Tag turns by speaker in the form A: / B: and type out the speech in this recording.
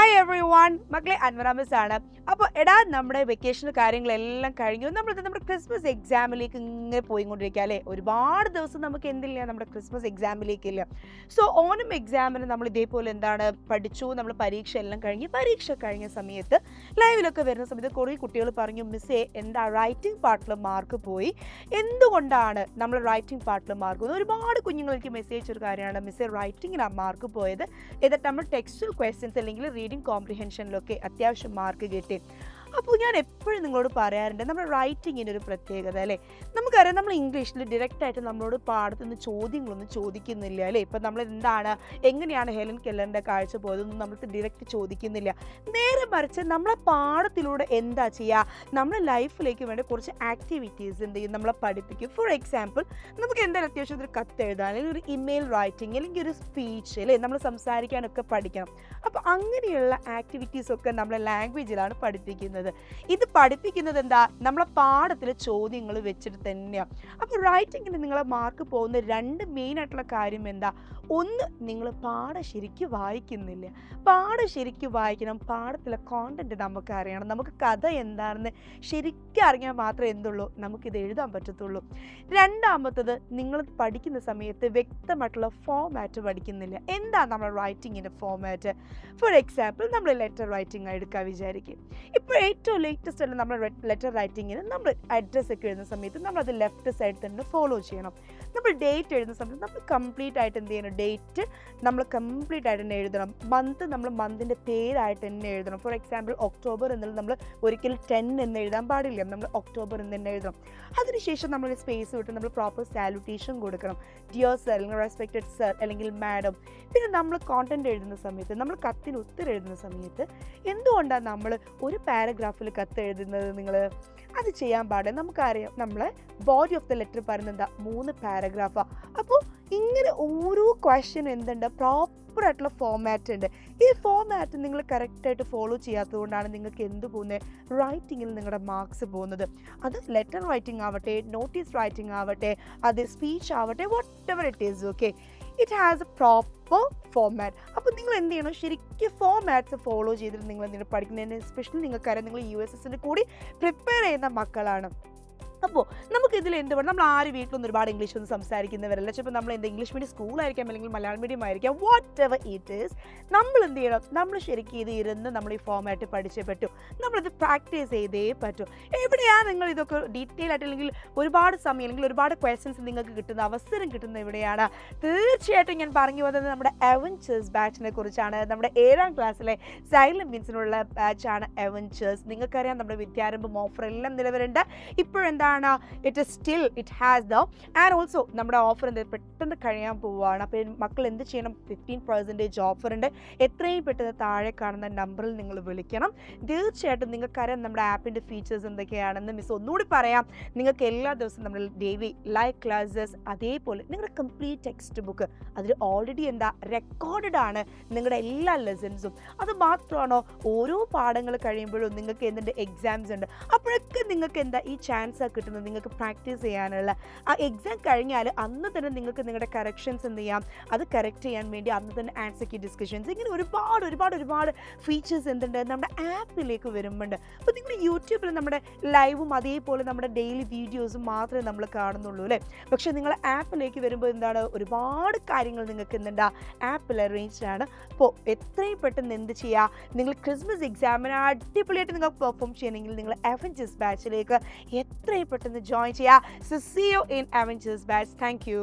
A: Hi every one, മക്കളെ അൻവറ miss ആണ്. അപ്പോൾ നമ്മുടെ വെക്കേഷൻ കാര്യങ്ങളെല്ലാം കഴിഞ്ഞു. നമ്മുടെ ക്രിസ്മസ് എക്സാമിലേക്ക് ഇങ്ങനെ പോയിക്കൊണ്ടിരിക്കുക അല്ലേ. ഒരുപാട് ദിവസം നമുക്ക് എന്തില്ല, നമ്മുടെ ക്രിസ്മസ് എക്സാമിലേക്കില്ല. സോ ഓണം എക്സാമിന് നമ്മൾ ഇതേപോലെ പഠിച്ചു. നമ്മൾ പരീക്ഷ എല്ലാം പരീക്ഷ കഴിഞ്ഞ സമയത്ത് ലൈവിലൊക്കെ വരുന്ന സമയത്ത് കുറേ കുട്ടികൾ പറഞ്ഞു, മിസ്സേ എന്താ റൈറ്റിംഗ് പാർട്ടിൽ മാർക്ക് പോയി, എന്തുകൊണ്ടാണ് നമ്മൾ റൈറ്റിംഗ് പാർട്ടിൽ മാർക്ക് പോകുന്നത്? ഒരുപാട് കുഞ്ഞുങ്ങൾക്ക് മെസ്സേജ് ഒരു കാര്യമാണ്, മിസ്സേ റൈറ്റിങ്ങിനാണ് മാർക്ക് പോയത്, എന്നിട്ട് നമ്മൾ ടെക്സ്റ്റൽ ക്വസ്റ്റ്യൻസ് അല്ലെങ്കിൽ റീഡിംഗ് കോംപ്രിഹെൻഷനിലൊക്കെ അത്യാവശ്യം മാർക്ക് കിട്ടി. അപ്പോൾ ഞാൻ എപ്പോഴും നിങ്ങളോട് പറയാറുണ്ട്, നമ്മുടെ റൈറ്റിങ്ങിൻ്റെ ഒരു പ്രത്യേകത അല്ലേ. നമുക്കറിയാം, നമ്മൾ ഇംഗ്ലീഷിൽ ഡയറക്റ്റായിട്ട് നമ്മളോട് പാടത്തു നിന്ന് ചോദ്യങ്ങളൊന്നും ചോദിക്കുന്നില്ല അല്ലേ. ഇപ്പം നമ്മൾ എങ്ങനെയാണ് ഹെലൻ കെല്ലറിൻ്റെ കാഴ്ച പോയതൊന്നും നമ്മൾ ഡയറക്റ്റ് ചോദിക്കുന്നില്ല. നേരെ മറിച്ച് നമ്മളെ പാഠത്തിലൂടെ എന്താ ചെയ്യുക, നമ്മുടെ ലൈഫിലേക്ക് വേണ്ട കുറച്ച് ആക്ടിവിറ്റീസ് എന്ത് ചെയ്യും, നമ്മളെ പഠിപ്പിക്കും. ഫോർ എക്സാമ്പിൾ, നമുക്ക് എന്തായാലും അത്യാവശ്യം ഒരു കത്ത് എഴുതാൻ, അല്ലെങ്കിൽ ഒരു ഇമെയിൽ റൈറ്റിംഗ്, അല്ലെങ്കിൽ ഒരു സ്പീച്ച് അല്ലേ, നമ്മൾ സംസാരിക്കാനൊക്കെ പഠിക്കണം. അപ്പോൾ അങ്ങനെയുള്ള ആക്ടിവിറ്റീസൊക്കെ നമ്മളെ ലാംഗ്വേജിലാണ് പഠിപ്പിക്കുന്നത്. ഇത് പഠിപ്പിക്കുന്നത് എന്താ, നമ്മളെ പാഠത്തിലെ ചോദ്യങ്ങൾ വെച്ചിട്ട് തന്നെയാണ്. അപ്പോൾ റൈറ്റിങ്ങിന് നിങ്ങളെ മാർക്ക് പോകുന്ന രണ്ട് മെയിൻ ആയിട്ടുള്ള കാര്യം എന്താ, ഒന്ന്, നിങ്ങൾ പാഠം ശരിക്കും വായിക്കുന്നില്ല. പാഠം ശരിക്കും വായിക്കണം, പാഠത്തിലെ കോണ്ടന്റ് നമുക്ക് അറിയണം. നമുക്ക് കഥ എന്താണെന്ന് ശരിക്കും അറിയാൻ മാത്രമേ എന്തുള്ളൂ, നമുക്കിത് എഴുതാൻ പറ്റത്തുള്ളൂ. രണ്ടാമത്തത്, നിങ്ങൾ പഠിക്കുന്ന സമയത്ത് വ്യക്തമായിട്ടുള്ള ഫോമാറ്റ് പഠിക്കുന്നില്ല. എന്താ നമ്മുടെ റൈറ്റിങ്ങിൻ്റെ ഫോമാറ്റ്? ഫോർ എക്സാമ്പിൾ, നമ്മൾ ലെറ്റർ റൈറ്റിംഗ് എടുക്കാൻ വിചാരിക്കും. ഇപ്പോൾ ഏറ്റവും ലേറ്റസ്റ്റ് ആണ് നമ്മൾ ലെറ്റർ റൈറ്റിങ്ങിന് നമ്മൾ അഡ്രസ്സ് ഒക്കെ എഴുതുന്ന സമയത്ത് നമ്മളത് ലെഫ്റ്റ് സൈഡ് തന്നെ ഫോളോ ചെയ്യണം. നമ്മൾ ഡേറ്റ് എഴുതുന്ന സമയത്ത് നമ്മൾ കംപ്ലീറ്റ് ആയിട്ട് എന്ത് ചെയ്യണം, ഡേറ്റ് നമ്മൾ കംപ്ലീറ്റ് ആയിട്ട് തന്നെ എഴുതണം. മന്ത് നമ്മൾ മന്തിൻ്റെ പേരായിട്ട് തന്നെ എഴുതണം. ഫോർ എക്സാമ്പിൾ, ഒക്ടോബർ എന്നുള്ളത് നമ്മൾ ഒരിക്കലും 10 എന്ന് എഴുതാൻ പാടില്ല, നമ്മൾ ഒക്ടോബർ എന്ന് തന്നെ എഴുതണം. അതിനുശേഷം നമ്മൾ സ്പേസ് വിട്ട് നമ്മൾ പ്രോപ്പർ സാലുട്ടേഷൻ കൊടുക്കണം, ഡിയർ സർ അല്ലെങ്കിൽ റെസ്പെക്റ്റഡ് സർ അല്ലെങ്കിൽ മാഡം. പിന്നെ നമ്മൾ കോണ്ടന്റ് എഴുതുന്ന സമയത്ത്, നമ്മൾ കത്തിന് ഉത്തരം എഴുതുന്ന സമയത്ത് എന്തുകൊണ്ടാണ് നമ്മൾ ഒരു പാരഗ്രാഫിൽ കത്ത് എഴുതുന്നത്? നിങ്ങൾ അത് ചെയ്യാൻ പാടില്ല. നമുക്കറിയാം, നമ്മളെ ബോഡി ഓഫ് ദ ലെറ്റർ പറയുന്നത് എന്താ, 3 പാരഗ്രാഫാണ്. അപ്പോൾ ഇങ്ങനെ ഓരോ ക്വസ്റ്റ്യനും എന്തുണ്ട്, പ്രോപ്പറായിട്ടുള്ള ഫോമാറ്റ് ഉണ്ട്. ഈ ഫോമാറ്റ് നിങ്ങൾ കറക്റ്റായിട്ട് ഫോളോ ചെയ്യാത്തത് കൊണ്ടാണ് നിങ്ങൾക്ക് എന്ത് പോകുന്നത്, റൈറ്റിങ്ങിൽ നിങ്ങളുടെ മാർക്സ് പോകുന്നത്. അത് ലെറ്റർ റൈറ്റിംഗ് ആവട്ടെ, നോട്ടീസ് റൈറ്റിംഗ് ആവട്ടെ, അത് സ്പീച്ച് ആവട്ടെ, what ever it is, okay, it has A proper format. അപ്പോൾ നിങ്ങൾ എന്ത് ചെയ്യണം, ശരിക്കും ഫോമാറ്റ്സ് ഫോളോ ചെയ്തിട്ട് നിങ്ങൾ എന്തെങ്കിലും പഠിക്കുന്നതിന്, എസ്പെഷ്യലി നിങ്ങൾക്കറിയാം നിങ്ങൾ USSൻ്റെ കൂടി പ്രിപ്പയർ ചെയ്യുന്ന മക്കളാണ്. അപ്പോൾ നമുക്കിതിൽ എന്ത് വേണം, നമ്മൾ ആരും വീട്ടിലൊന്നും ഒരുപാട് ഇംഗ്ലീഷ് ഒന്നും സംസാരിക്കുന്നവരല്ല. ചിലപ്പോൾ നമ്മൾ ഇംഗ്ലീഷ് മീഡിയം സ്കൂളായിരിക്കാം, അല്ലെങ്കിൽ മലയാളം മീഡിയം ആയിരിക്കാം, വാട്ട് എവർ ഇറ്റ് ഈസ്, നമ്മൾ എന്ത് ചെയ്യണം, നമ്മൾ ശരിക്കും ഇത് ഇരുന്ന് നമ്മൾ ഈ ഫോമാറ്റ് പഠിച്ചേ പറ്റൂ, നമ്മളത് പ്രാക്ടീസ് ചെയ്തേ പറ്റൂ. എവിടെയാണ് നിങ്ങൾ ഇതൊക്കെ ഡീറ്റെയിൽ ആയിട്ട്, അല്ലെങ്കിൽ ഒരുപാട് സമയം, അല്ലെങ്കിൽ ഒരുപാട് ക്വസ്റ്റ്യൻസ് നിങ്ങൾക്ക് കിട്ടുന്ന അവസരം കിട്ടുന്ന എവിടെയാണ്? തീർച്ചയായിട്ടും ഞാൻ പറഞ്ഞു വന്നത് നമ്മുടെ അവഞ്ചേഴ്സ് ബാച്ചിനെ കുറിച്ചാണ്. നമ്മുടെ 7ാം ക്ലാസ്സിലെ സൈലന്റ് മീൻസിനുള്ള ബാച്ചാണ് അവഞ്ചേഴ്സ്. നിങ്ങൾക്കറിയാം, നമ്മുടെ വിദ്യാരംഭം ഓഫർ എല്ലാം നിലവിലുണ്ട്. ഇപ്പോഴെന്താ, it has the and also നമ്മുടെ ഓഫർ പെട്ടെന്ന് കഴിയാൻ പോവുകയാണ്. അപ്പോൾ മക്കൾ എന്ത് ചെയ്യണം, 15% ഓഫർ ഉണ്ട്. എത്രയും പെട്ടെന്ന് താഴെ കാണുന്ന നമ്പറിൽ നിങ്ങൾ വിളിക്കണം. തീർച്ചയായിട്ടും നിങ്ങൾക്കറിയാം നമ്മുടെ ആപ്പിൻ്റെ ഫീച്ചേഴ്സ് എന്തൊക്കെയാണെന്ന് മിസ് ഒന്നുകൂടി പറയാം. നിങ്ങൾക്ക് എല്ലാ ദിവസവും നമ്മൾ ഡെയിലി ലൈവ് ക്ലാസ്സസ്, അതേപോലെ നിങ്ങളുടെ കംപ്ലീറ്റ് ടെക്സ്റ്റ് ബുക്ക്, അതിൽ ഓൾറെഡി റെക്കോർഡഡ് ആണ് നിങ്ങളുടെ എല്ലാ ലെസൺസും. അത് മാത്രമാണോ, ഓരോ പാഠങ്ങൾ കഴിയുമ്പോഴും നിങ്ങൾക്ക് എന്തുണ്ട്, എക്സാംസ് ഉണ്ട്. അപ്പോഴൊക്കെ നിങ്ങൾക്ക് ഈ ചാൻസ് കിട്ടുന്നത്, നിങ്ങൾക്ക് പ്രാക്ടീസ് ചെയ്യാനുള്ള. ആ എക്സാം കഴിഞ്ഞാൽ അന്ന് തന്നെ നിങ്ങൾക്ക് നിങ്ങളുടെ കറക്ഷൻസ് എന്ത് ചെയ്യാം, അത് കറക്റ്റ് ചെയ്യാൻ വേണ്ടി അന്ന് തന്നെ ആൻസർ കീ ഡിസ്കഷൻസ്, ഇങ്ങനെ ഒരുപാട് ഫീച്ചേഴ്സ് എന്തുണ്ട് നമ്മുടെ ആപ്പിലേക്ക് വരുന്നുണ്ട്. അപ്പോൾ നിങ്ങൾ യൂട്യൂബിൽ നമ്മുടെ ലൈവും അതേപോലെ നമ്മുടെ ഡെയിലി വീഡിയോസും മാത്രമേ നമ്മൾ കാണുന്നുള്ളൂ അല്ലേ. പക്ഷേ നിങ്ങൾ ആപ്പിലേക്ക് വരുമ്പോൾ ഒരുപാട് കാര്യങ്ങൾ നിങ്ങൾക്ക് ആപ്പിൽ അറേഞ്ച്ഡ് ആണ്. അപ്പോൾ എത്രയും പെട്ടെന്ന് എന്ത് ചെയ്യുക, നിങ്ങൾ ക്രിസ്മസ് എക്സാമിന് അടിപൊളിയായിട്ട് നിങ്ങൾക്ക് പെർഫോം ചെയ്യണമെങ്കിൽ നിങ്ങൾ അവഞ്ചേഴ്സ് ബാച്ചിലേക്ക് എത്രയും പെട്ടെന്ന് ജോയിൻ ചെയ്യുക. So see you in Avengers Batch. Thank you.